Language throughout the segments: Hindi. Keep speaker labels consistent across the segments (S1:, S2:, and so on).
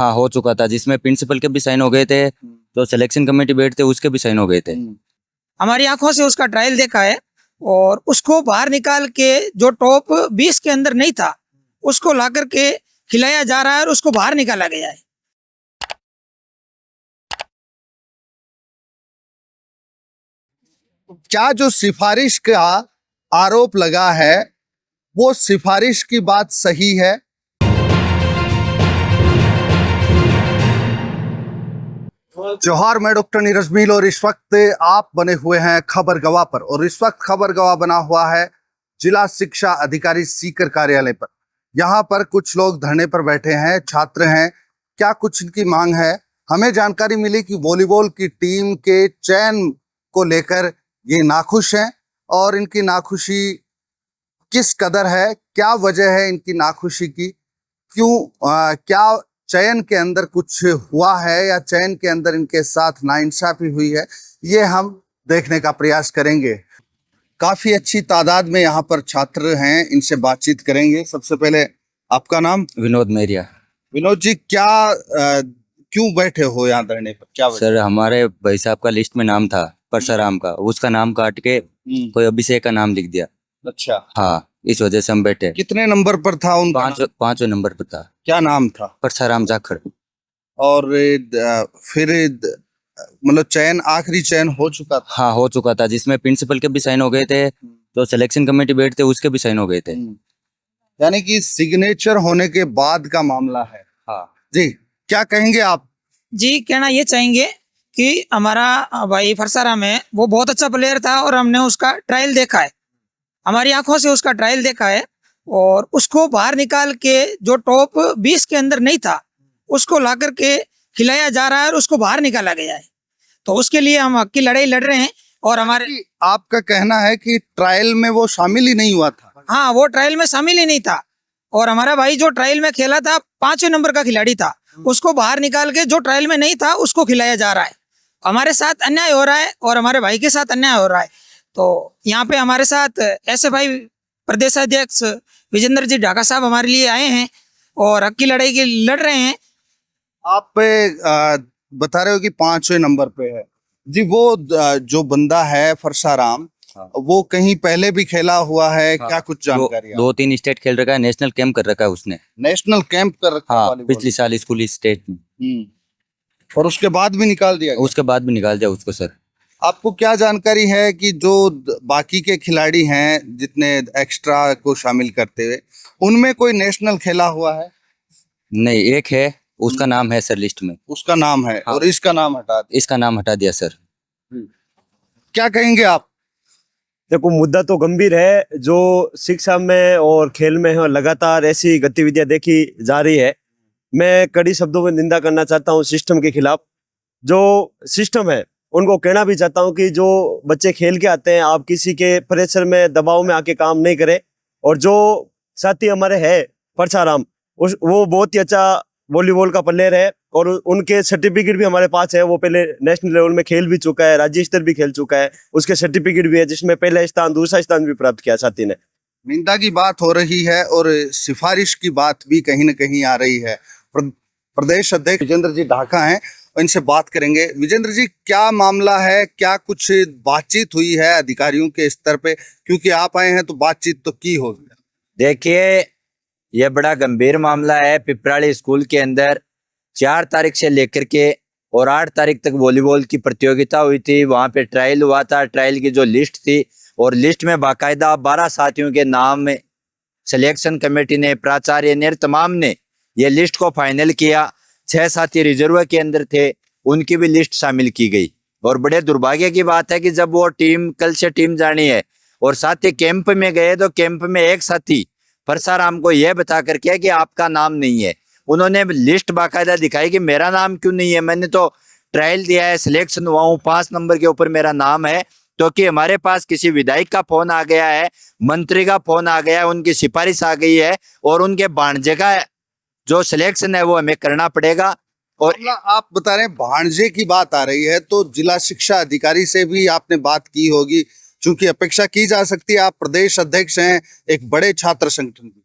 S1: हाँ हो चुका था, जिसमें प्रिंसिपल के भी साइन हो गए थे, तो सिलेक्शन कमेटी बैठते उसके भी साइन हो गए थे।
S2: हमारी आंखों से उसका ट्रायल देखा है और उसको बाहर निकाल के जो टॉप 20 के अंदर नहीं था उसको ला करके खिलाया जा रहा है और उसको बाहर निकाला गया है।
S3: क्या जो सिफारिश का आरोप लगा है वो सिफारिश की बात सही है? जोहार, मैं डॉक्टर नीरज मील और इस वक्त आप बने हुए हैं खबर गवाह पर, और इस वक्त खबर गवाह बना हुआ है जिला शिक्षा अधिकारी सीकर कार्यालय पर। यहाँ पर कुछ लोग धरने पर बैठे हैं, छात्र हैं। क्या कुछ इनकी मांग है? हमें जानकारी मिली कि वॉलीबॉल की टीम के चयन को लेकर ये नाखुश हैं, और इनकी नाखुशी किस कदर है, क्या वजह है इनकी नाखुशी की, क्या चयन के अंदर कुछ हुआ है या चयन के अंदर इनके साथ नाइंसाफी हुई है, ये हम देखने का प्रयास करेंगे। काफी अच्छी तादाद में यहाँ पर छात्र हैं, इनसे बातचीत करेंगे। सबसे पहले आपका नाम?
S1: विनोद मेरिया।
S3: विनोद जी, क्यों बैठे हो यहाँ धरने पर, क्या वजह?
S1: सर, हमारे भाई साहब का लिस्ट में नाम था परशुराम का, उसका नाम काट के कोई अभिषेक का नाम लिख दिया।
S3: अच्छा,
S1: हाँ, इस वजह से हम बैठे।
S3: कितने नंबर पर था उनका?
S1: पांचवें नंबर पर था।
S3: क्या नाम था?
S1: परशुराम जाखड़।
S3: और फिर मतलब चयन, आखिरी चयन हो चुका था?
S1: हाँ हो चुका था, जिसमें प्रिंसिपल के भी साइन हो गए थे, तो सिलेक्शन कमेटी बैठते उसके भी साइन हो गए थे।
S3: यानी कि सिग्नेचर होने के बाद का मामला है।
S1: हाँ
S3: जी, क्या कहेंगे आप?
S2: जी, कहना ये चाहेंगे कि हमारा भाई फरसाराम है, वो बहुत अच्छा प्लेयर था और हमने उसका ट्रायल देखा है, हमारी आंखों से उसका ट्रायल देखा है और उसको बाहर निकाल के जो टॉप 20 के अंदर नहीं था उसको ला करके खिलाया जा रहा है और उसको बाहर निकाला गया है। तो उसके लिए हम हक की लड़ाई लड़ रहे हैं। और हमारे
S3: आपका कहना है कि ट्रायल में वो शामिल ही नहीं हुआ था?
S2: हाँ, वो ट्रायल में शामिल ही नहीं था और हमारा भाई जो ट्रायल में खेला था 5वें नंबर का खिलाड़ी था, उसको बाहर निकाल के जो ट्रायल में नहीं था उसको खिलाया जा रहा है। हमारे साथ अन्याय हो रहा है और हमारे भाई के साथ अन्याय हो रहा है। तो यहाँ पे हमारे साथ SFI प्रदेशाध्यक्ष विजेंद्र जी ढाका साहब हमारे लिए आए हैं और हक की लड़ाई की लड़ रहे हैं।
S3: आप बता रहे हो कि 5वें नंबर पे है जी, वो जो बंदा है फरसाराम,
S1: हाँ।
S3: वो कहीं पहले भी खेला हुआ है?
S1: हाँ।
S3: क्या कुछ जानकारी?
S1: 2-3 स्टेट खेल रखा है, नेशनल कैंप कर रखा है उसने।
S3: नेशनल कैंप कर रखा है
S1: हाँ,
S3: वॉलीबॉल?
S1: पिछली साल स्कूल स्टेट में।
S3: और उसके बाद भी निकाल दिया गया?
S1: उसके बाद भी निकाल दिया उसको। सर,
S3: आपको क्या जानकारी है कि जो बाकी के खिलाड़ी हैं जितने एक्स्ट्रा को शामिल करते हुए, उनमें कोई नेशनल खेला हुआ है?
S1: नहीं, एक है, उसका नाम है सर लिस्ट में।
S3: उसका नाम है।
S1: हाँ।
S3: और इसका नाम हटा दिया?
S1: इसका नाम हटा दिया सर।
S3: क्या कहेंगे आप?
S4: देखो, मुद्दा तो गंभीर है, जो शिक्षा में और खेल में है लगातार ऐसी गतिविधियां देखी जा रही है। मैं कड़ी शब्दों में निंदा करना चाहता हूं सिस्टम के खिलाफ। जो सिस्टम है उनको कहना भी चाहता हूं कि जो बच्चे खेल के आते हैं, आप किसी के प्रेशर में, दबाव में आके काम नहीं करें। और जो साथी हमारे है परशुराम, वो बहुत ही अच्छा वॉलीबॉल का प्लेयर है और उनके सर्टिफिकेट भी हमारे पास है। वो पहले नेशनल लेवल में खेल भी चुका है, राज्य स्तर भी खेल चुका है, उसके सर्टिफिकेट भी है जिसमें पहला स्थान, दूसरा स्थान भी प्राप्त किया साथी ने।
S3: निंदा की बात हो रही है और सिफारिश की बात भी कहीं न कहीं आ रही है। प्रदेश अध्यक्ष विजेंद्र जी ढाका हैं, इनसे बात करेंगे। विजेंद्र जी, क्या मामला है? क्या कुछ बातचीत हुई है अधिकारियों के स्तर पे? क्योंकि आप आए हैं तो बातचीत तो की होगी।
S5: देखिए, यह बड़ा गंभीर मामला है। पिपराली स्कूल के अंदर 4 तारीख से लेकर के और 8 तारीख तक वॉलीबॉल की प्रतियोगिता हुई थी। वहाँ पे ट्रायल हुआ था। ट्रायल की जो लिस्ट थी, और लिस्ट में बाकायदा 12 साथियों के नाम में सिलेक्शन कमेटी ने, प्राचार्य ने, तमाम ने ये लिस्ट को फाइनल किया। 6 साथी रिजर्व के अंदर थे, उनकी भी लिस्ट शामिल की गई। और बड़े दुर्भाग्य की बात है कि जब वो टीम, कल से टीम जानी है और साथी कैंप में गए, तो कैंप में एक साथी परशुराम को यह बता कर किया कि आपका नाम नहीं है। उन्होंने लिस्ट बाकायदा दिखाई कि मेरा नाम क्यों नहीं है, मैंने तो ट्रायल दिया है, सिलेक्शन हुआ हूँ, 5 नंबर के ऊपर मेरा नाम है। क्योंकि हमारे पास किसी विधायक का फोन आ गया है, मंत्री का फोन आ गया है, उनकी सिफारिश आ गई है और उनके भांजे का जो सिलेक्शन है वो हमें करना पड़ेगा। और
S3: आप बता रहे हैं भांजे की बात आ रही है, तो जिला शिक्षा अधिकारी से भी आपने बात की होगी, क्योंकि अपेक्षा की जा सकती है, आप प्रदेश अध्यक्ष हैं एक बड़े छात्र संगठन की।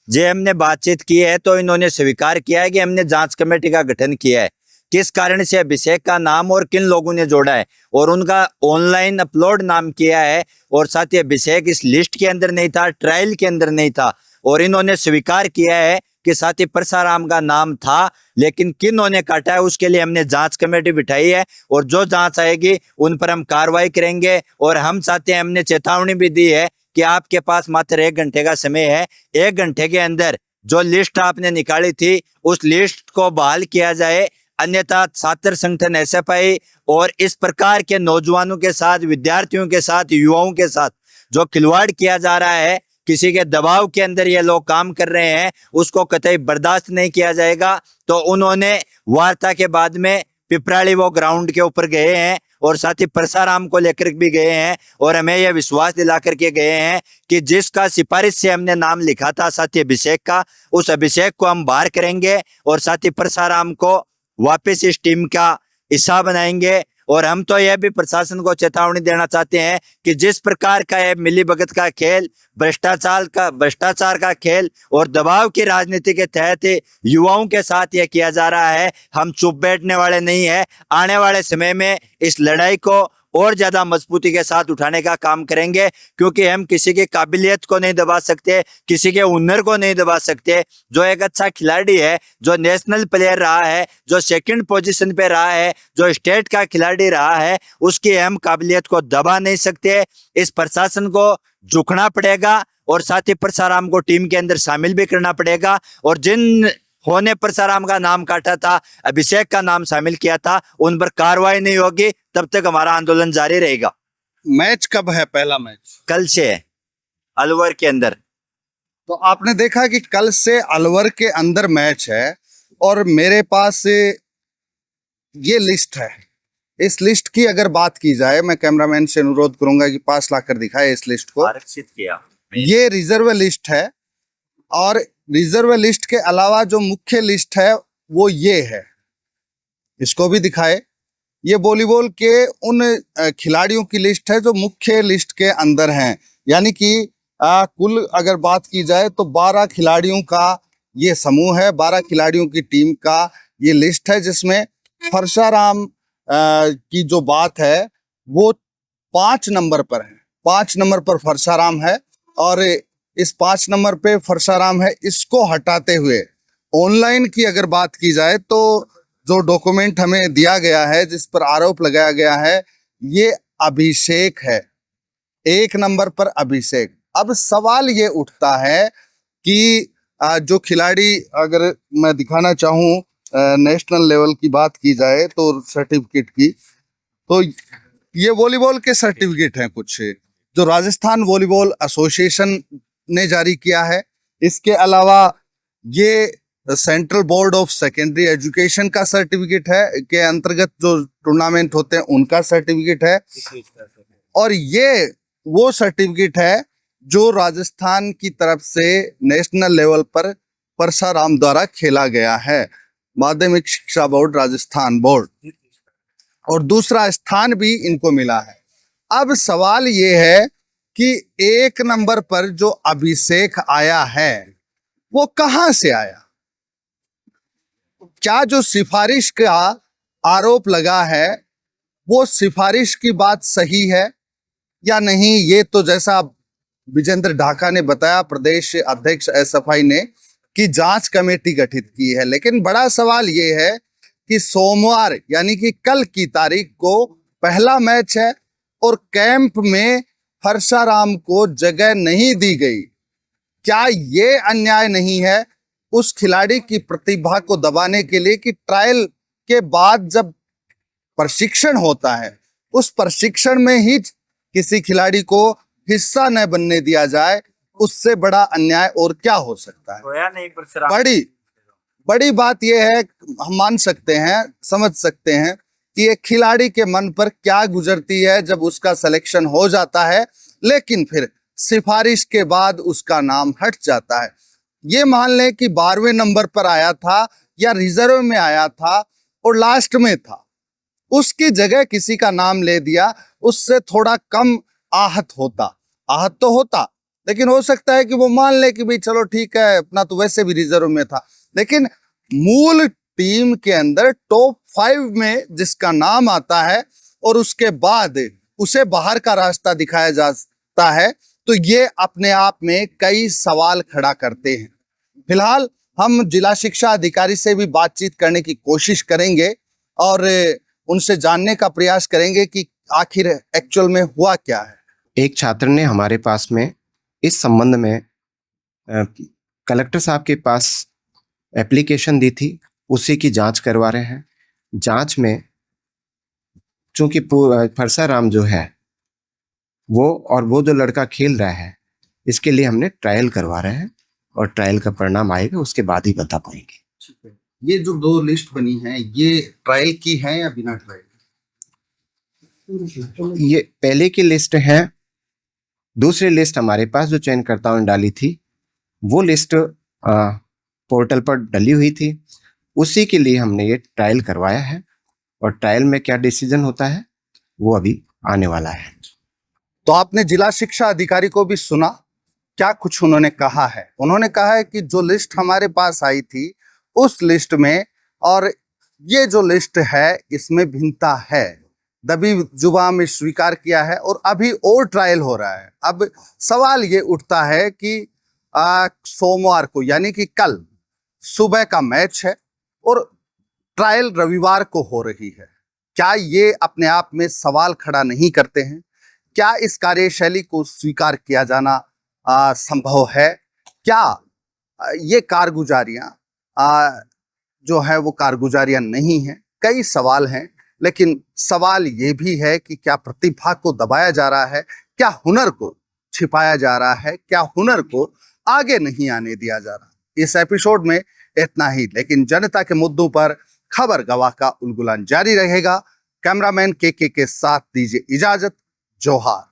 S5: जे हमने बातचीत की है तो इन्होंने स्वीकार किया है कि हमने जांच कमेटी का गठन किया है। किस कारण से अभिषेक का नाम और किन लोगों ने जोड़ा है और उनका ऑनलाइन अपलोड नाम किया है, और साथ ही अभिषेक इस लिस्ट के अंदर नहीं था, ट्रायल के अंदर नहीं था, और इन्होंने स्वीकार किया है कि साथ ही परसाराम का नाम था, लेकिन किन्होंने काटा है उसके लिए हमने जांच कमेटी बिठाई है, और जो जांच आएगी उन पर हम कार्रवाई करेंगे। और हम चाहते हैं, हमने चेतावनी भी दी है कि आपके पास मात्र 1 घंटे का समय है, 1 घंटे के अंदर जो लिस्ट आपने निकाली थी उस लिस्ट को बहाल किया जाए, अन्यथा छात्र संगठन एसएफआई और इस प्रकार के नौजवानों के साथ, विद्यार्थियों के साथ, युवाओं के साथ जो खिलवाड़ किया जा रहा है, किसी के दबाव के अंदर ये लोग काम कर रहे हैं, उसको कतई बर्दाश्त नहीं किया जाएगा। तो उन्होंने वार्ता के बाद में पिपराली वो ग्राउंड के ऊपर गए हैं और साथ ही परसाराम को लेकर भी गए हैं, और हमें यह विश्वास दिला करके गए हैं कि जिसका सिफारिश से हमने नाम लिखा था साथ ही अभिषेक का, उस अभिषेक को हम बाहर करेंगे और साथ ही परसाराम को वापस इस टीम का हिस्सा बनाएंगे। और हम तो यह भी प्रशासन को चेतावनी देना चाहते हैं कि जिस प्रकार का यह मिलीभगत का खेल, भ्रष्टाचार का खेल और दबाव की राजनीति के तहत युवाओं के साथ यह किया जा रहा है, हम चुप बैठने वाले नहीं है। आने वाले समय में इस लड़ाई को और ज्यादा मजबूती के साथ उठाने का काम करेंगे, क्योंकि हम किसी की काबिलियत को नहीं दबा सकते, किसी के हुनर को नहीं दबा सकते। जो एक अच्छा खिलाड़ी है, जो नेशनल प्लेयर रहा है, जो सेकंड पोजीशन पे रहा है, जो स्टेट का खिलाड़ी रहा है, उसकी हम काबिलियत को दबा नहीं सकते। इस प्रशासन को झुकना पड़ेगा और साथ ही परसाराम को टीम के अंदर शामिल भी करना पड़ेगा, और जिन होने परसाराम का नाम काटा था, अभिषेक का नाम शामिल किया था, उन पर कार्रवाई नहीं होगी तब तक हमारा आंदोलन जारी रहेगा।
S3: मैच कब है? पहला मैच
S5: कल से है अलवर के अंदर।
S3: तो आपने देखा कि कल से अलवर के अंदर मैच है, और मेरे पास ये लिस्ट है। इस लिस्ट की अगर बात की जाए, मैं कैमरामैन से अनुरोध करूंगा कि पास लाकर दिखाए इस लिस्ट को।
S5: आरक्षित किया,
S3: ये रिजर्व लिस्ट है, और रिजर्व लिस्ट के अलावा जो मुख्य लिस्ट है वो ये है, इसको भी दिखाए। ये वॉलीबॉल के उन खिलाड़ियों की लिस्ट है जो मुख्य लिस्ट के अंदर हैं, यानी कि कुल अगर बात की जाए तो 12 खिलाड़ियों का ये समूह है, 12 खिलाड़ियों की टीम का ये लिस्ट है, जिसमें परसाराम की जो बात है वो 5 नंबर पर है। 5 नंबर पर परसाराम है, और इस 5 नंबर पे परसाराम है। इसको हटाते हुए ऑनलाइन की अगर बात की जाए तो जो डॉक्यूमेंट हमें दिया गया है, जिस पर आरोप लगाया गया है, ये अभिषेक है, 1 नंबर पर अभिषेक। अब सवाल ये उठता है कि जो खिलाड़ी, अगर मैं दिखाना चाहूँ नेशनल लेवल की बात की जाए तो सर्टिफिकेट की, तो ये वॉलीबॉल के सर्टिफिकेट हैं कुछ जो राजस्थान वॉलीबॉल एसोसिएशन ने जारी किया है। इसके अलावा ये central board of secondary education का सर्टिफिकेट है, के अंतर्गत जो टूर्नामेंट होते हैं उनका सर्टिफिकेट है, और ये वो सर्टिफिकेट है जो राजस्थान की तरफ से नेशनल लेवल पर परसाराम द्वारा खेला गया है, माध्यमिक शिक्षा बोर्ड राजस्थान बोर्ड, और दूसरा स्थान भी इनको मिला है। अब सवाल ये है कि 1 नंबर पर जो अभिषेक आया है वो कहां से आया? क्या जो सिफारिश का आरोप लगा है वो सिफारिश की बात सही है या नहीं? ये तो जैसा विजेंद्र ढाका ने बताया, प्रदेश अध्यक्ष एसएफआई ने, कि जांच कमेटी गठित की है। लेकिन बड़ा सवाल ये है कि सोमवार यानी कि कल की तारीख को पहला मैच है और कैंप में परसाराम को जगह नहीं दी गई। क्या ये अन्याय नहीं है उस खिलाड़ी की प्रतिभा को दबाने के लिए कि ट्रायल के बाद जब प्रशिक्षण होता है उस प्रशिक्षण में ही किसी खिलाड़ी को हिस्सा न बनने दिया जाए? उससे बड़ा अन्याय और क्या हो सकता है? बड़ी बात यह है, हम मान सकते हैं, समझ सकते हैं कि एक खिलाड़ी के मन पर क्या गुजरती है जब उसका सिलेक्शन हो जाता है, लेकिन फिर सिफारिश के बाद उसका नाम हट जाता है। ये मान लें कि 12वें नंबर पर आया था या रिजर्व में आया था और लास्ट में था, उसकी जगह किसी का नाम ले दिया, उससे थोड़ा कम आहत तो होता, लेकिन हो सकता है कि वो मान ले कि भाई चलो ठीक है, अपना तो वैसे भी रिजर्व में था, लेकिन मूल टीम के अंदर टॉप 5 में जिसका नाम आता है और उसके बाद उसे बाहर का रास्ता दिखाया जाता है, तो ये अपने आप में कई सवाल खड़ा करते हैं। फिलहाल हम जिला शिक्षा अधिकारी से भी बातचीत करने की कोशिश करेंगे और उनसे जानने का प्रयास करेंगे कि आखिर एक्चुअल में हुआ क्या है।
S6: एक छात्र ने हमारे पास में इस संबंध में कलेक्टर साहब के पास एप्लीकेशन दी थी, उसी की जांच करवा रहे हैं। जांच में चूंकि परसाराम जो है वो जो लड़का खेल रहा है, इसके लिए हमने ट्रायल करवा रहे हैं और ट्रायल का परिणाम आएगा उसके बाद ही बता पाएंगे।
S3: ये जो 2 लिस्ट बनी है, ये ट्रायल की है या बिना ट्रायल?
S6: ये पहले की लिस्ट है। दूसरी लिस्ट हमारे पास जो चयनकर्ताओं ने डाली थी, वो लिस्ट पोर्टल पर डली हुई थी, उसी के लिए हमने ये ट्रायल करवाया है और ट्रायल में क्या डिसीजन होता है वो अभी आने वाला है।
S3: तो आपने जिला शिक्षा अधिकारी को भी सुना, क्या कुछ उन्होंने कहा है? उन्होंने कहा है कि जो लिस्ट हमारे पास आई थी उस लिस्ट में और ये जो लिस्ट है इसमें भिन्नता है, दबी जुबान में स्वीकार किया है और अभी और ट्रायल हो रहा है। अब सवाल ये उठता है कि सोमवार को यानी कि कल सुबह का मैच है और ट्रायल रविवार को हो रही है। क्या ये अपने आप में सवाल खड़ा नहीं करते हैं? क्या इस कार्यशैली को स्वीकार किया जाना संभव है? क्या ये कारगुजारियां जो है वो कारगुजारियां नहीं हैं? कई सवाल हैं, लेकिन सवाल ये भी है कि क्या प्रतिभा को दबाया जा रहा है? क्या हुनर को छिपाया जा रहा है? क्या हुनर को आगे नहीं आने दिया जा रहा? इस एपिसोड में इतना ही, लेकिन जनता के मुद्दों पर खबर गवाह का उलगुलान जारी रहेगा। कैमरामैन के साथ दीजिए इजाजत। जोहार।